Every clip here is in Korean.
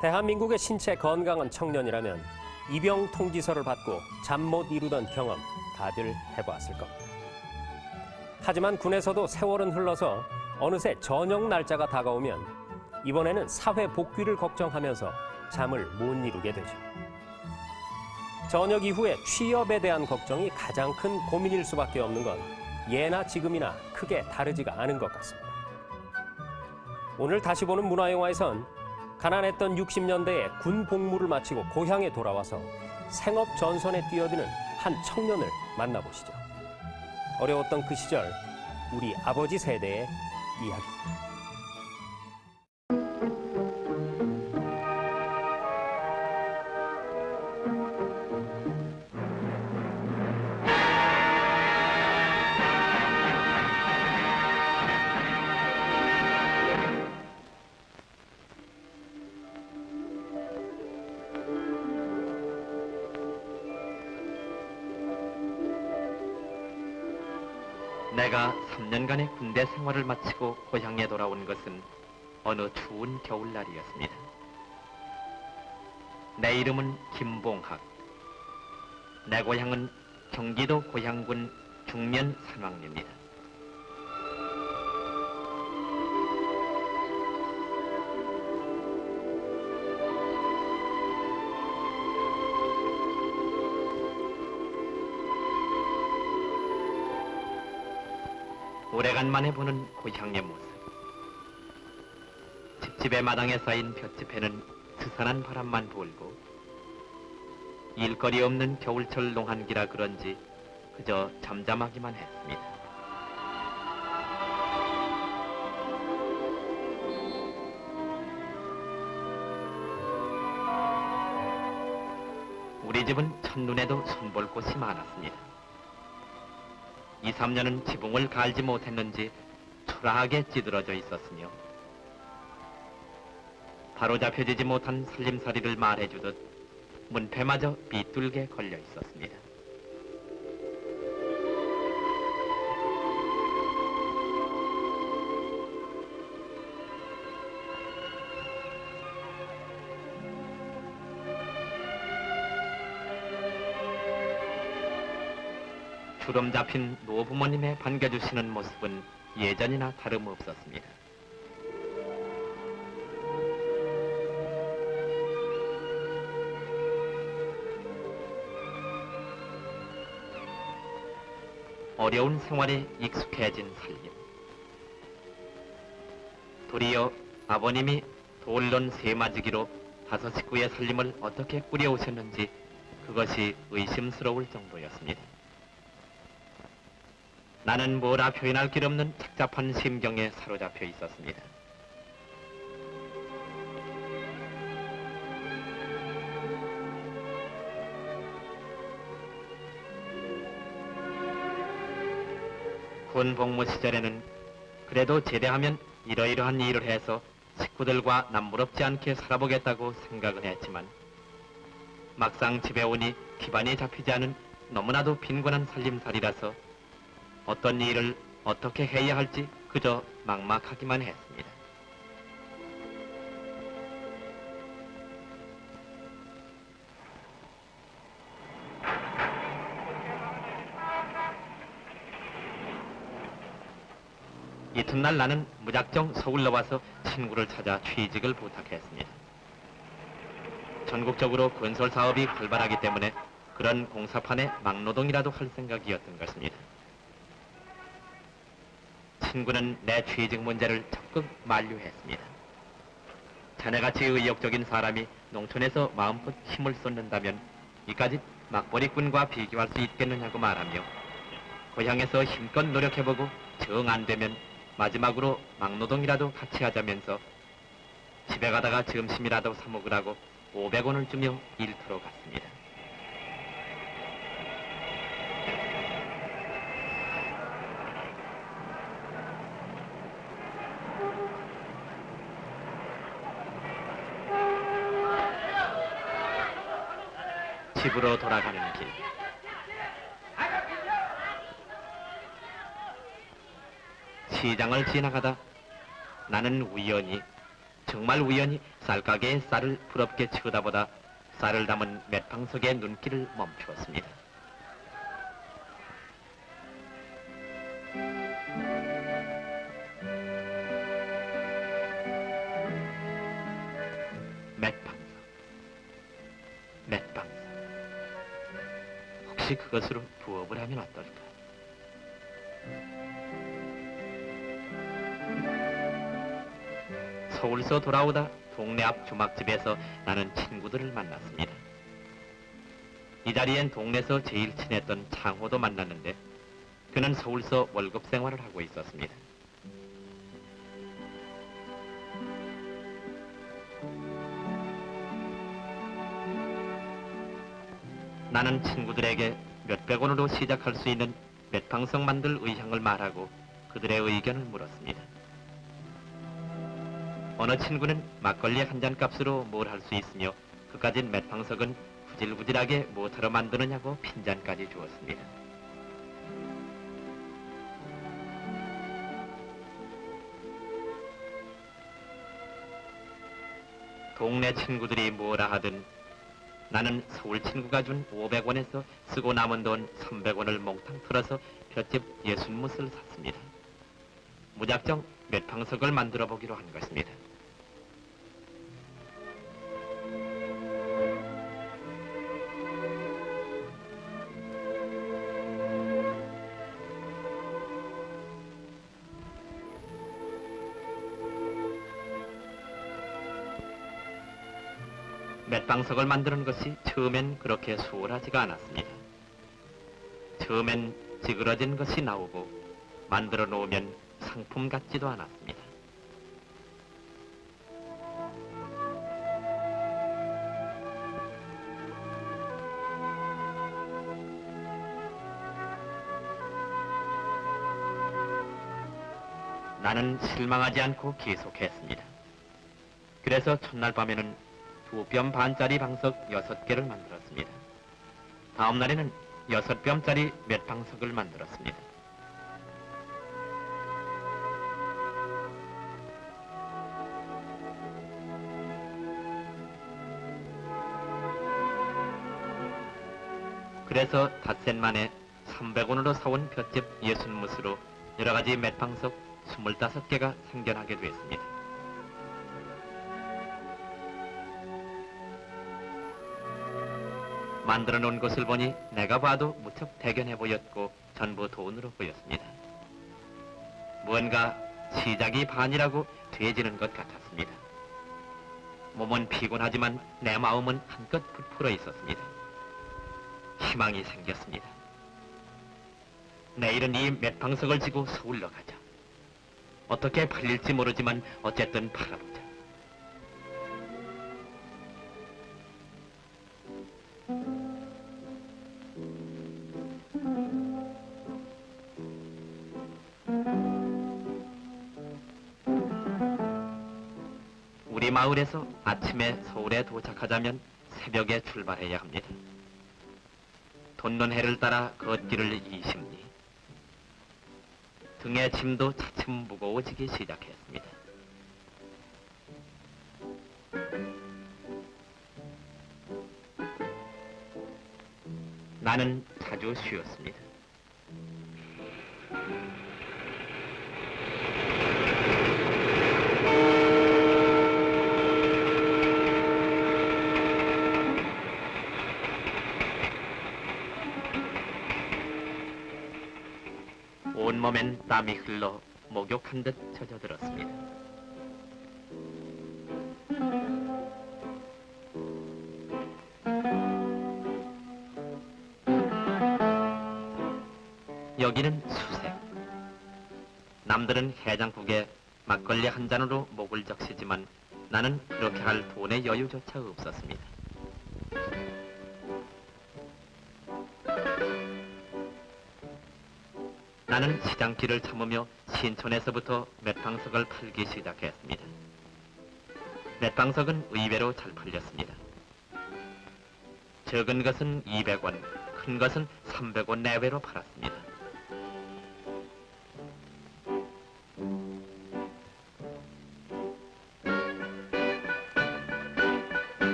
대한민국의 신체 건강한 청년이라면 입영 통지서를 받고 잠 못 이루던 경험 다들 해보았을 겁니다. 하지만 군에서도 세월은 흘러서 어느새 전역 날짜가 다가오면 이번에는 사회 복귀를 걱정하면서 잠을 못 이루게 되죠. 전역 이후에 취업에 대한 걱정이 가장 큰 고민일 수밖에 없는 건 예나 지금이나 크게 다르지가 않은 것 같습니다. 오늘 다시 보는 문화영화에선 가난했던 60년대에 군 복무를 마치고 고향에 돌아와서 생업 전선에 뛰어드는 한 청년을 만나보시죠. 어려웠던 그 시절, 우리 아버지 세대의 이야기입니다. 내가 3년간의 군대 생활을 마치고 고향에 돌아온 것은 어느 추운 겨울날이었습니다. 내 이름은 김봉학. 내 고향은 경기도 고향군 중면 산왕리입니다. 오래간만에 보는 고향의 모습. 집집의 마당에 쌓인 볏짚에는 스산한 바람만 불고 일거리 없는 겨울철 농한기라 그런지 그저 잠잠하기만 했습니다. 우리 집은 첫눈에도 손볼 곳이 많았습니다. 2, 3년은 지붕을 갈지 못했는지 초라하게 찌들어져 있었으며 바로잡혀지지 못한 살림살이를 말해주듯 문패마저 비뚤게 걸려 있었습니다. 주름 잡힌 노부모님의 반겨주시는 모습은 예전이나 다름없었습니다. 어려운 생활에 익숙해진 살림. 도리어 아버님이 돌론 세마지기로 5 식구의 살림을 어떻게 꾸려오셨는지 그것이 의심스러울 정도였습니다. 나는 뭐라 표현할 길 없는 착잡한 심경에 사로잡혀 있었습니다. 군 복무 시절에는 그래도 제대하면 이러이러한 일을 해서 식구들과 남부럽지 않게 살아보겠다고 생각은 했지만 막상 집에 오니 기반이 잡히지 않은 너무나도 빈곤한 살림살이라서 어떤 일을 어떻게 해야 할지 그저 막막하기만 했습니다. 이튿날 나는 무작정 서울로 와서 친구를 찾아 취직을 부탁했습니다. 전국적으로 건설 사업이 활발하기 때문에 그런 공사판에 막노동이라도 할 생각이었던 것입니다. 친구는 내 취직 문제를 적극 만류했습니다. 자네같이 의욕적인 사람이 농촌에서 마음껏 힘을 쏟는다면 이까짓 막벌이꾼과 비교할 수 있겠느냐고 말하며 고향에서 힘껏 노력해보고 정 안되면 마지막으로 막노동이라도 같이 하자면서 집에 가다가 점심이라도 사 먹으라고 500원을 주며 일터로 갔습니다. 집으로 돌아가는 길. 시장을 지나가다 나는 우연히 정말 우연히 쌀가게의 쌀을 부럽게 쳐다보다 쌀을 담은 맷방석의 눈길을 멈추었습니다. 맷방석, 맷방석. 혹시 그것으로 부업을 하면 어떨까? 서울서 돌아오다 동네 앞 주막집에서 나는 친구들을 만났습니다. 이 자리엔 동네에서 제일 친했던 창호도 만났는데 그는 서울서 월급 생활을 하고 있었습니다. 나는 친구들에게 몇백 원으로 시작할 수 있는 맷방석 만들 의향을 말하고 그들의 의견을 물었습니다. 어느 친구는 막걸리 한 잔 값으로 뭘 할 수 있으며 그까진 맷방석은 구질구질하게 뭐하러 만드느냐고 핀잔까지 주었습니다. 동네 친구들이 뭐라 하든 나는 서울 친구가 준 500원에서 쓰고 남은 돈 300원을 몽땅 털어서 볏짚 60뭇을 샀습니다. 무작정 맷방석을 만들어 보기로 한 것입니다. 맷방석을 만드는 것이 처음엔 그렇게 수월하지가 않았습니다. 처음엔 찌그러진 것이 나오고 만들어 놓으면 상품 같지도 않았습니다. 나는 실망하지 않고 계속했습니다. 그래서 첫날 밤에는 2뼘 반짜리 방석 6개를 만들었습니다. 다음 날에는 6뼘짜리 맷방석을 만들었습니다. 그래서 닷새 만에 300원으로 사온 볏짚 60뭇으로 여러가지 맷방석 25개가 생겨나게 됐습니다. 만들어 놓은 것을 보니 내가 봐도 무척 대견해 보였고 전부 돈으로 보였습니다. 무언가 시작이 반이라고 돼지는 것 같았습니다. 몸은 피곤하지만 내 마음은 한껏 부풀어 있었습니다. 희망이 생겼습니다. 내일은 이 맷방석을 지고 서울로 가자. 어떻게 팔릴지 모르지만 어쨌든 팔아보자. 우리 마을에서 아침에 서울에 도착하자면 새벽에 출발해야 합니다. 돋는 해를 따라 걷기를 20리. 등의 짐도 차츰 무거워지기 시작했습니다. 나는 자주 쉬었습니다. 온몸엔 땀이 흘러 목욕한 듯 젖어들었습니다. 여기는 수색. 남들은 해장국에 막걸리 한 잔으로 목을 적시지만 나는 그렇게 할 돈의 여유조차 없었습니다. 나는 시장길을 참으며 신촌에서부터 맷방석을 팔기 시작했습니다. 맷방석은 의외로 잘 팔렸습니다. 적은 것은 200원, 큰 것은 300원 내외로 팔았습니다.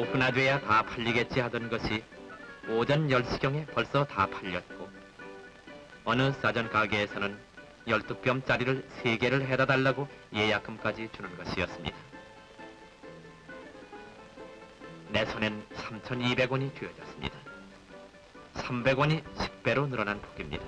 오후나 돼야 다 팔리겠지 하던 것이 오전 10시경에 벌써 다 팔렸고 어느 싸전 가게에서는 12뼘짜리를 3개를 해다 달라고 예약금까지 주는 것이었습니다. 내 손엔 3,200원이 쥐어졌습니다. 300원이 10배로 늘어난 폭입니다.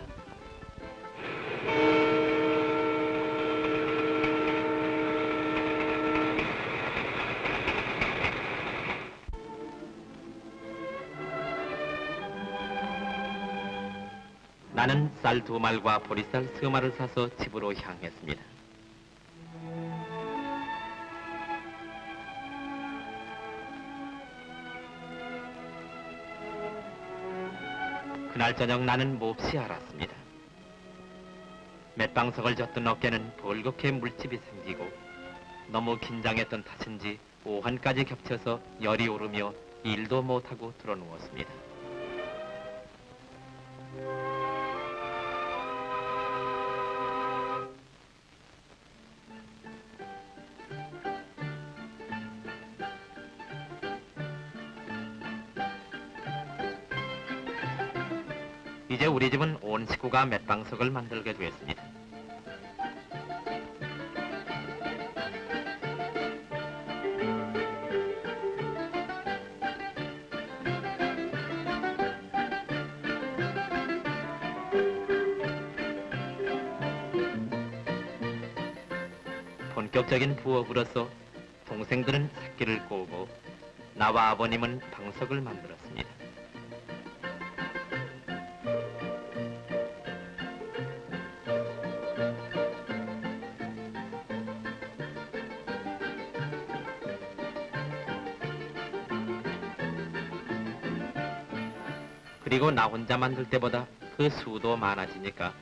나는 쌀 2말과 보리쌀 3말을 사서 집으로 향했습니다. 그날 저녁 나는 몹시 알았습니다. 맷방석을 젓던 어깨는 벌겋게 물집이 생기고 너무 긴장했던 탓인지 오한까지 겹쳐서 열이 오르며 일도 못하고 드러누웠습니다. 이제 우리 집은 온 식구가 맷방석을 만들게 됐습니다. 본격적인 부업으로서 동생들은 새끼를 꼬고 나와 아버님은 방석을 만들었습니다. 그리고 나 혼자 만들 때보다 그 수도 많아지니까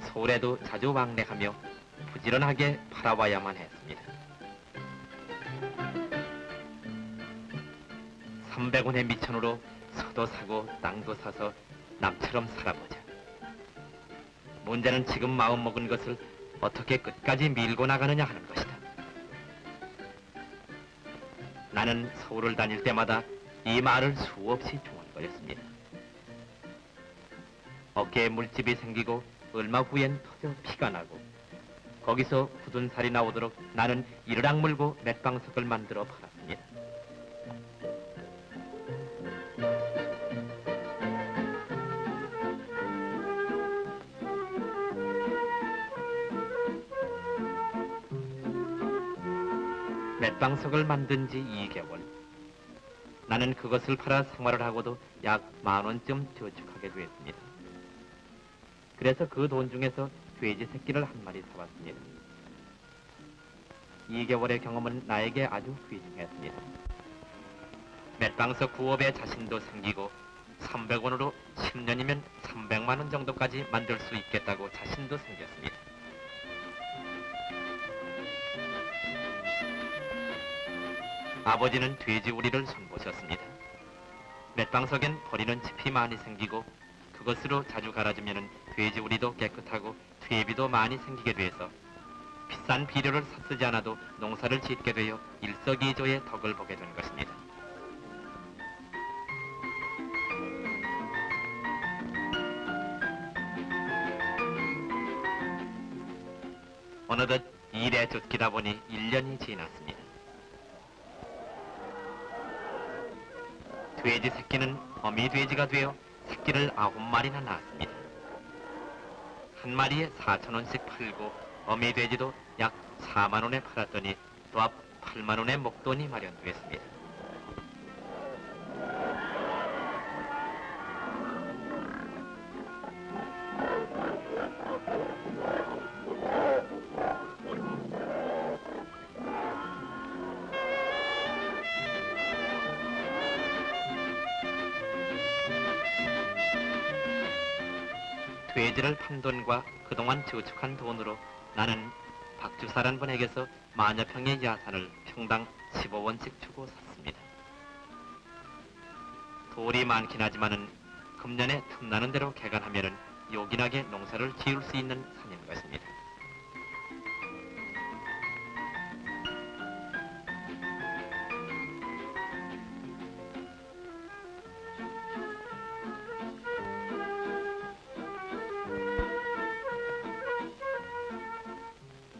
서울에도 자주 왕래하며 부지런하게 팔아와야만 했습니다. 300원의 미천으로 서도 사고 땅도 사서 남처럼 살아보자. 문제는 지금 마음먹은 것을 어떻게 끝까지 밀고 나가느냐 하는 것이다. 나는 서울을 다닐 때마다 이 말을 수없이 중얼거렸습니다. 어깨에 물집이 생기고 얼마 후엔 터져 피가 나고 거기서 굳은 살이 나오도록 나는 이를 악물고 맷방석을 만들어 팔았습니다. 맷방석을 만든 지 2개월. 나는 그것을 팔아 생활을 하고도 약 10,000원쯤 저축하게 되었습니다. 그래서 그 돈 중에서 돼지 새끼를 1마리 사왔습니다. 2개월의 경험은 나에게 아주 귀중했습니다. 맷방석 부업에 자신도 생기고 300원으로 10년이면 300만 원 정도까지 만들 수 있겠다고 자신도 생겼습니다. 아버지는 돼지 우리를 손보셨습니다. 맷방석엔 버리는 칩이 많이 생기고 그것으로 자주 갈아주면 돼지 우리도 깨끗하고 퇴비도 많이 생기게 돼서 비싼 비료를 쓰지 않아도 농사를 짓게 되어 일석이조의 덕을 보게 된 것입니다. 어느덧 일에 쫓기다 보니 1년이 지났습니다. 돼지 새끼는 어미 돼지가 되어 새끼를 9마리나 낳았습니다. 한 마리에 4,000원씩 팔고 어미 돼지도 약 4만 원에 팔았더니 도합 8만 원의 목돈이 마련됐습니다. 돼지를 판 돈과 그동안 저축한 돈으로 나는 박주사란 분에게서 만여 평의 야산을 평당 15원씩 주고 샀습니다. 돌이 많긴 하지만은 금년에 틈나는 대로 개간하면은 요긴하게 농사를 지을 수 있는 산인 것입니다.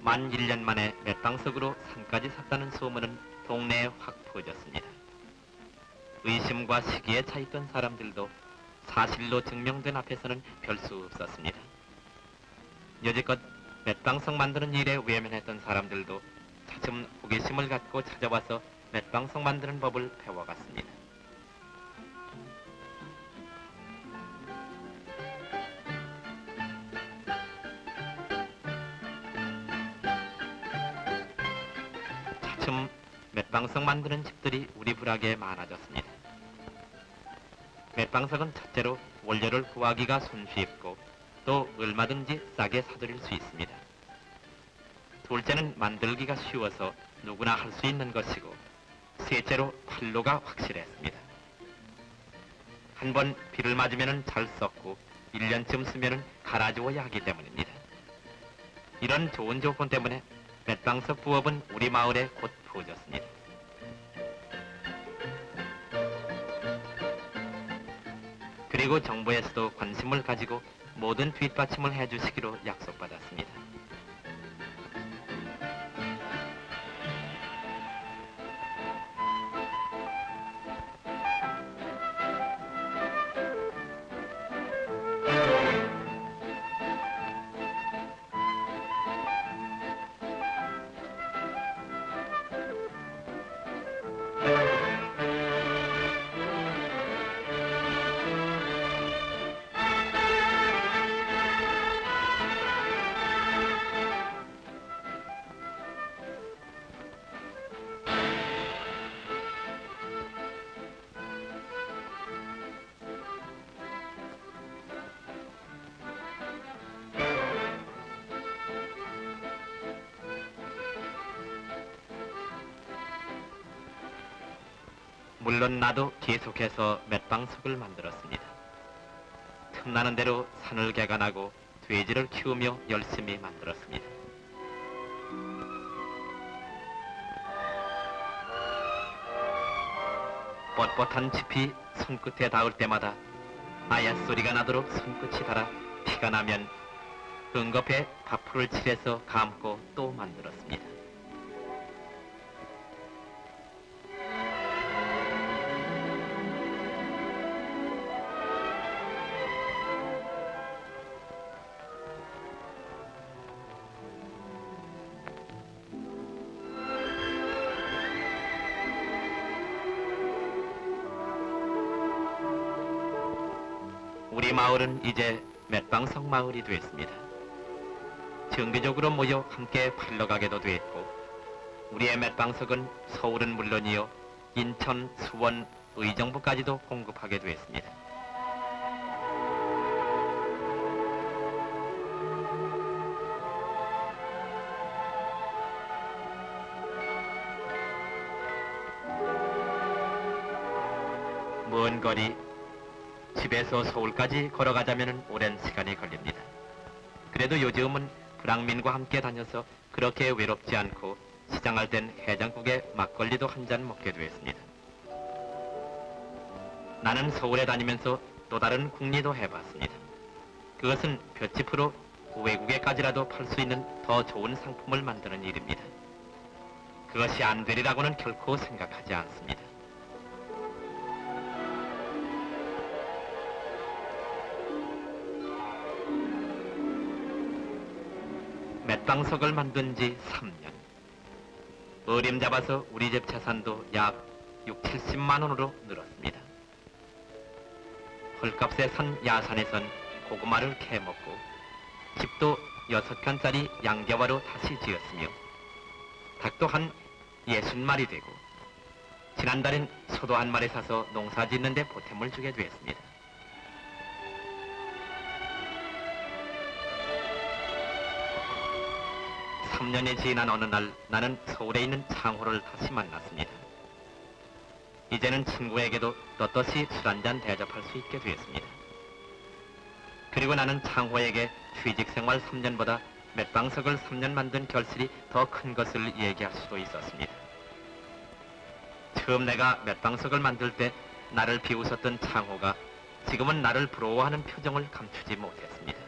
만 1년 만에 맷방석으로 산까지 샀다는 소문은 동네에 확 퍼졌습니다. 의심과 시기에 차 있던 사람들도 사실로 증명된 앞에서는 별 수 없었습니다. 여지껏 맷방석 만드는 일에 외면했던 사람들도 차츰 호기심을 갖고 찾아와서 맷방석 만드는 법을 배워갔습니다. 차츰 맷방석 만드는 집들이 우리 부락에 많아졌습니다. 맷방석은 첫째로 원료를 구하기가 손쉽고 또 얼마든지 싸게 사들일 수 있습니다. 둘째는 만들기가 쉬워서 누구나 할 수 있는 것이고 셋째로 활로가 확실했습니다. 한번 비를 맞으면 잘 썩고 1년쯤 쓰면 갈아주어야 하기 때문입니다. 이런 좋은 조건 때문에 맷방석 부업은 우리 마을에 곧 퍼졌습니다. 그리고 정부에서도 관심을 가지고 모든 뒷받침을 해주시기로 약속받았습니다. 물론 나도 계속해서 맷방석을 만들었습니다. 틈나는 대로 산을 개간하고 돼지를 키우며 열심히 만들었습니다. 뻣뻣한 짚이 손끝에 닿을 때마다 아야 소리가 나도록 손끝이 닳아 피가 나면 응급해 밥풀을 칠해서 감고 또 만들었습니다. 우리 마을은 이제 맷방석 마을이 됐습니다. 정기적으로 모여 함께 팔러 가게도 됐고 우리의 맷방석은 서울은 물론이요 인천, 수원, 의정부까지도 공급하게 됐습니다. 먼 거리 집에서 서울까지 걸어가자면 오랜 시간이 걸립니다. 그래도 요즘은 불황민과 함께 다녀서 그렇게 외롭지 않고 시장할 땐 해장국에 막걸리도 한 잔 먹게 되었습니다. 나는 서울에 다니면서 또 다른 궁리도 해봤습니다. 그것은 볏짚으로 외국에까지라도 팔 수 있는 더 좋은 상품을 만드는 일입니다. 그것이 안 되리라고는 결코 생각하지 않습니다. 맷방석을 만든 지 3년. 어림잡아서 우리 집 재산도 약 6, 70만 원으로 늘었습니다. 헐값에 산 야산에선 고구마를 캐먹고 집도 6칸짜리 양개화로 다시 지었으며 닭도 한 60마리 되고 지난달엔 소도 한 마리 사서 농사 짓는 데 보탬을 주게 되었습니다. 삼 년이 지난 어느 날 나는 서울에 있는 창호를 다시 만났습니다. 이제는 친구에게도 떳떳이 술 한잔 대접할 수 있게 되었습니다. 그리고 나는 창호에게 취직생활 3년보다 맷방석을 3년 만든 결실이 더 큰 것을 얘기할 수도 있었습니다. 처음 내가 맷방석을 만들 때 나를 비웃었던 창호가 지금은 나를 부러워하는 표정을 감추지 못했습니다.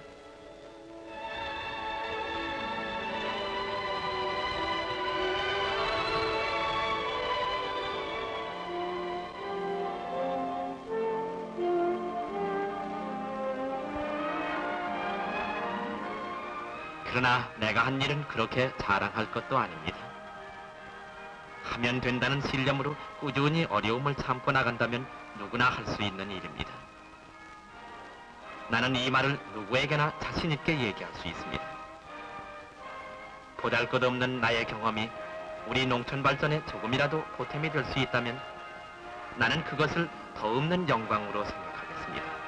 그러나 내가 한 일은 그렇게 자랑할 것도 아닙니다. 하면 된다는 신념으로 꾸준히 어려움을 참고 나간다면 누구나 할 수 있는 일입니다. 나는 이 말을 누구에게나 자신 있게 얘기할 수 있습니다. 보잘것없는 나의 경험이 우리 농촌 발전에 조금이라도 보탬이 될 수 있다면 나는 그것을 더 없는 영광으로 생각하겠습니다.